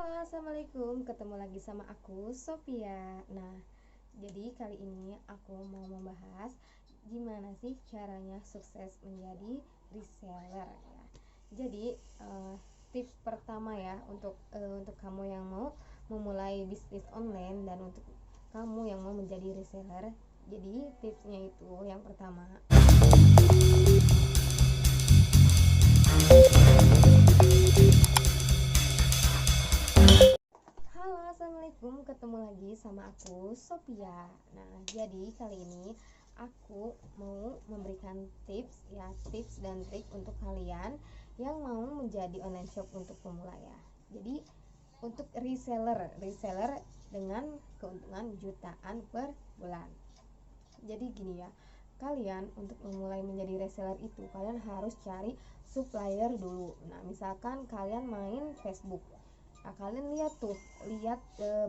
Halo, assalamualaikum. Ketemu lagi sama aku, Sophia. Nah, jadi kali ini aku mau membahas gimana sih caranya sukses menjadi reseller ya. Jadi tips pertama ya untuk kamu yang mau memulai bisnis online dan untuk kamu yang mau menjadi reseller. Jadi tipsnya itu yang pertama. Halo, assalamualaikum. Ketemu lagi sama aku, Sophia. Nah, jadi kali ini aku mau memberikan tips dan trik untuk kalian yang mau menjadi online shop untuk pemula ya. Jadi untuk reseller dengan keuntungan jutaan per bulan. Jadi gini ya, kalian untuk memulai menjadi reseller itu kalian harus cari supplier dulu. Nah, misalkan kalian main Facebook. Nah, kalian lihat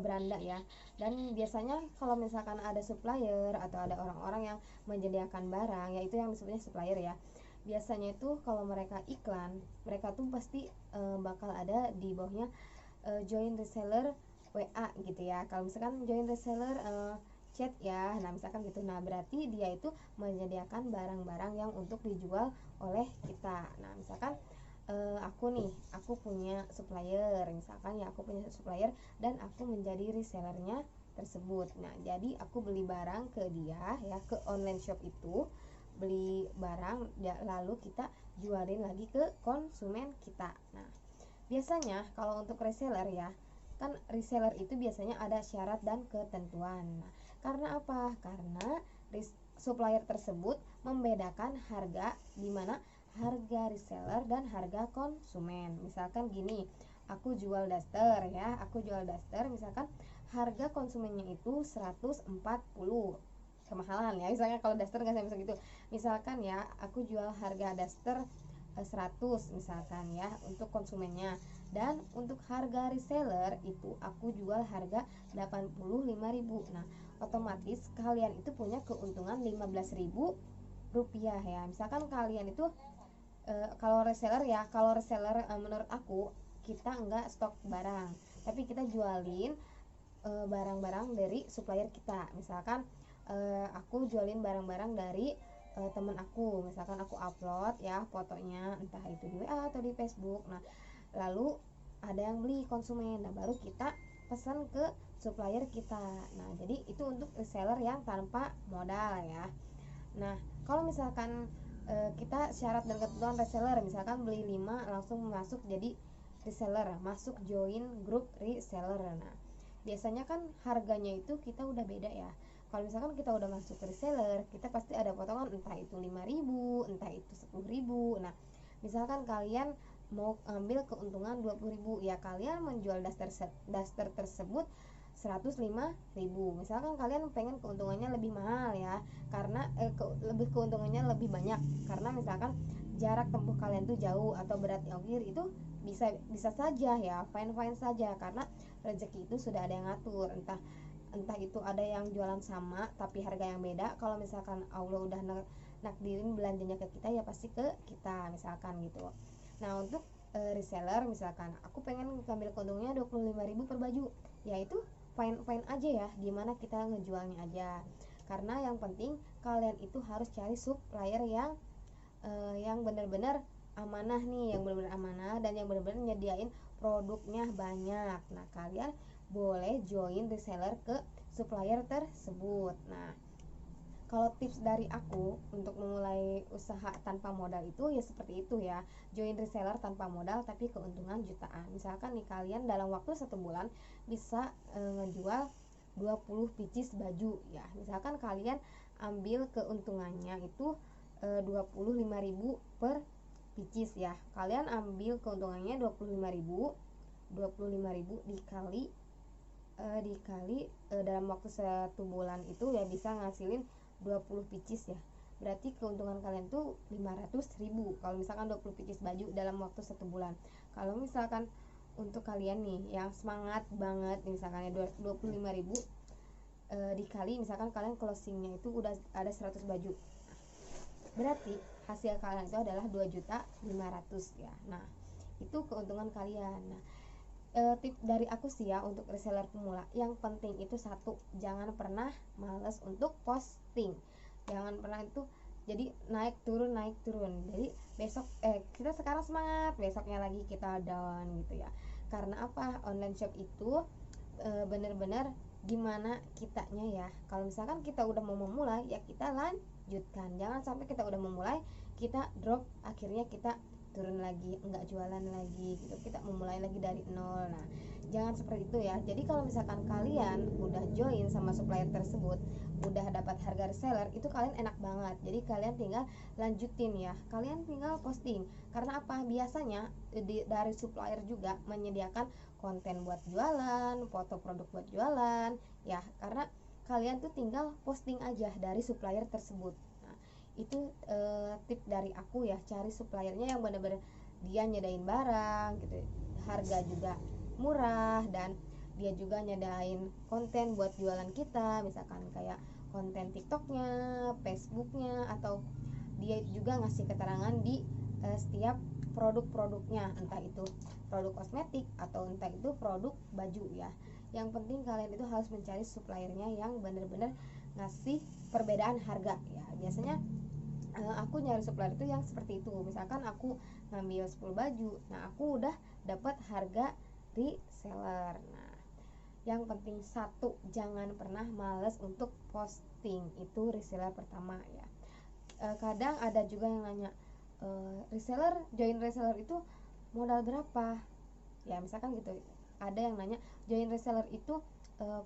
beranda ya. Dan biasanya kalau misalkan ada supplier atau ada orang-orang yang menyediakan barang, yaitu yang disebutnya supplier ya. Biasanya itu kalau mereka iklan, mereka tuh pasti bakal ada di bawahnya join reseller WA gitu ya. Kalau misalkan join reseller chat ya, nah misalkan gitu. Nah, berarti dia itu menyediakan barang-barang yang untuk dijual oleh kita. Nah, misalkan aku punya supplier, misalkan ya aku punya supplier dan aku menjadi resellernya tersebut. Nah, jadi aku beli barang ke dia ya, ke online shop itu, beli barang ya, lalu kita jualin lagi ke konsumen kita. Nah, biasanya kalau untuk reseller ya, kan reseller itu biasanya ada syarat dan ketentuan. Nah, karena apa? Karena supplier tersebut membedakan harga, di mana harga reseller dan harga konsumen. Misalkan gini, aku jual daster misalkan harga konsumennya itu 140, kemahalan ya. Misalnya kalau daster nggak sampai segitu. Misalkan ya, aku jual harga daster 100 misalkan ya untuk konsumennya, dan untuk harga reseller itu aku jual harga 85.000. Nah, otomatis kalian itu punya keuntungan 15.000 rupiah ya. Misalkan kalian itu kalau reseller menurut aku kita enggak stok barang, tapi kita jualin barang-barang dari supplier kita. Misalkan aku jualin barang-barang dari temen aku, misalkan aku upload ya fotonya entah itu di WA atau di Facebook. Nah, lalu ada yang beli konsumen, nah baru kita pesan ke supplier kita. Nah, jadi itu untuk reseller yang tanpa modal ya. Nah, kalau misalkan kita syarat dan ketentuan reseller, misalkan beli 5 langsung masuk jadi reseller, masuk join grup reseller. Nah, biasanya kan harganya itu kita udah beda ya. Kalau misalkan kita udah masuk ke reseller, kita pasti ada potongan entah itu 5.000, entah itu 10.000. Nah, misalkan kalian mau ambil keuntungan 20.000 ya, kalian menjual daster tersebut 105.000. Misalkan kalian pengen keuntungannya lebih mahal ya, karena keuntungannya lebih banyak, karena misalkan jarak tempuh kalian tuh jauh atau berat ongkir itu bisa bisa saja ya, fine saja, karena rezeki itu sudah ada yang ngatur. Entah itu ada yang jualan sama tapi harga yang beda. Kalau misalkan Allah udah nakdirin belanjanya ke kita, ya pasti ke kita misalkan gitu. Nah, untuk reseller misalkan aku pengen ngambil keuntungannya 25.000 per baju, ya itu fine aja ya, gimana kita ngejualnya aja. Karena yang penting kalian itu harus cari supplier yang benar-benar amanah nih, yang benar-benar amanah dan yang benar-benar nyediain produknya banyak. Nah, kalian boleh join reseller ke supplier tersebut. Nah, kalau tips dari aku untuk memulai usaha tanpa modal itu ya seperti itu ya, join reseller tanpa modal tapi keuntungan jutaan. Misalkan nih kalian dalam waktu 1 bulan bisa ngejual 20 pieces baju ya. Misalkan kalian ambil keuntungannya itu 25.000 per pieces ya. Kalian ambil keuntungannya 25.000 dikali dalam waktu 1 bulan itu ya bisa ngasilin 20 pieces ya. Berarti keuntungan kalian tuh 500.000 kalau misalkan 20 pieces baju dalam waktu 1 bulan. Kalau misalkan untuk kalian nih yang semangat banget, misalkan 25.000 dikali misalkan kalian closingnya itu udah ada 100 baju, berarti hasil kalian itu adalah 2.500.000 ya. Nah, itu keuntungan kalian. Nah, tip dari aku sih ya untuk reseller pemula, yang penting itu satu, jangan pernah males untuk posting. Jangan pernah itu jadi naik turun, jadi besok kita sekarang semangat, besoknya lagi kita down gitu ya. Karena apa, online shop itu bener-bener gimana kitanya ya. Kalau misalkan kita udah mau memulai ya kita lanjutkan, jangan sampai kita udah memulai kita drop, akhirnya kita turun lagi, enggak jualan lagi gitu, kita memulai lagi dari nol. Nah, jangan seperti itu ya. Jadi kalau misalkan kalian udah join sama supplier tersebut, udah dapat harga reseller, itu kalian enak banget. Jadi kalian tinggal lanjutin ya, kalian tinggal posting. Karena apa, biasanya dari supplier juga menyediakan konten buat jualan, foto produk buat jualan ya, karena kalian tuh tinggal posting aja dari supplier tersebut. Nah, itu tip dari aku ya, cari suppliernya yang benar-benar dia nyediain barang gitu, harga juga murah, dan dia juga nyediain konten buat jualan kita, misalkan kayak konten TikToknya, Facebooknya, atau dia juga ngasih keterangan di setiap produk-produknya, entah itu produk kosmetik atau entah itu produk baju ya. Yang penting kalian itu harus mencari suppliernya yang benar-benar ngasih perbedaan harga ya. Biasanya aku nyari supplier itu yang seperti itu. Misalkan aku ngambil 10 baju, nah aku udah dapat harga reseller. Nah, yang penting satu, jangan pernah males untuk posting, itu reseller pertama ya. Kadang ada juga yang nanya, join reseller itu modal berapa ya, misalkan gitu. Ada yang nanya, join reseller itu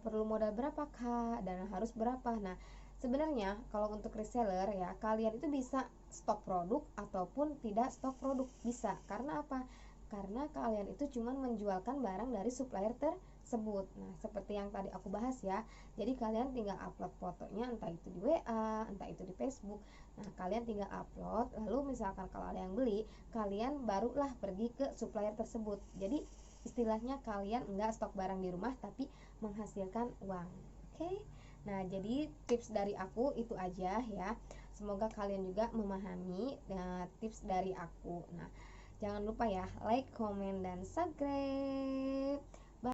perlu modal berapa kak, dan harus berapa. Nah, sebenarnya kalau untuk reseller ya, kalian itu bisa stok produk ataupun tidak stok produk, bisa. Karena apa, karena kalian itu cuma menjualkan barang dari supplier tersebut. Nah, seperti yang tadi aku bahas ya, jadi kalian tinggal upload fotonya, entah itu di WA, entah itu di Facebook. Nah, kalian tinggal upload, lalu misalkan kalau ada yang beli, kalian barulah pergi ke supplier tersebut. Jadi istilahnya kalian enggak stok barang di rumah tapi menghasilkan uang. Oke. Nah, jadi tips dari aku itu aja ya. Semoga kalian juga memahami tips dari aku. Nah, jangan lupa ya, like, comment, dan subscribe.